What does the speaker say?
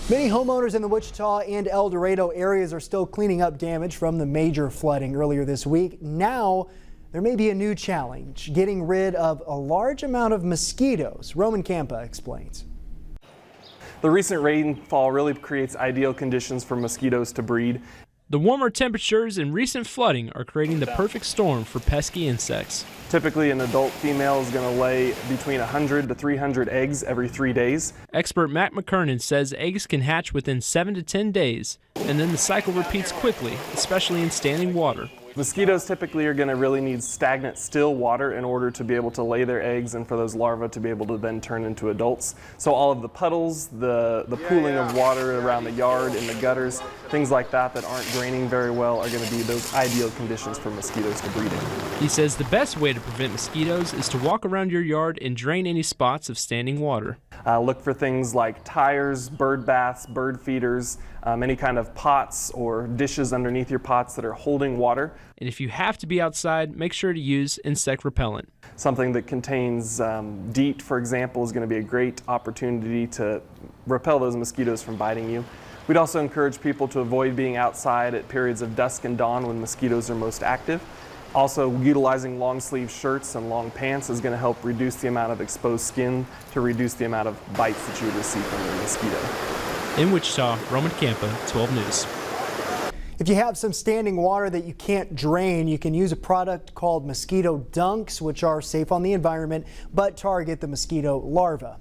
Many homeowners in the Wichita and El Dorado areas are still cleaning up damage from the major flooding earlier this week. Now, there may be a new challenge, getting rid of a large amount of mosquitoes. Roman Campa explains. The recent rainfall really creates ideal conditions for mosquitoes to breed. The warmer temperatures and recent flooding are creating the perfect storm for pesky insects. Typically, an adult female is going to lay between 100 to 300 eggs every 3 days. Expert Matt McKernan says eggs can hatch within 7 to 10 days, and then the cycle repeats quickly, especially in standing water. Mosquitoes typically are going to really need stagnant, still water in order to be able to lay their eggs and for those larvae to be able to then turn into adults. So all of the puddles, the pooling of water around the yard, in the gutters, things like that that aren't draining very well are going to be those ideal conditions for mosquitoes to breed in. He says the best way to prevent mosquitoes is to walk around your yard and drain any spots of standing water. Look for things like tires, bird baths, bird feeders, any kind of pots or dishes underneath your pots that are holding water. And if you have to be outside, make sure to use insect repellent. Something that contains DEET, for example, is going to be a great opportunity to repel those mosquitoes from biting you. We'd also encourage people to avoid being outside at periods of dusk and dawn when mosquitoes are most active. Also, utilizing long sleeve shirts and long pants is going to help reduce the amount of exposed skin to reduce the amount of bites that you would receive from the mosquito. In Wichita, Roman Campa, 12 News. If you have some standing water that you can't drain, you can use a product called mosquito dunks, which are safe on the environment but target the mosquito larvae.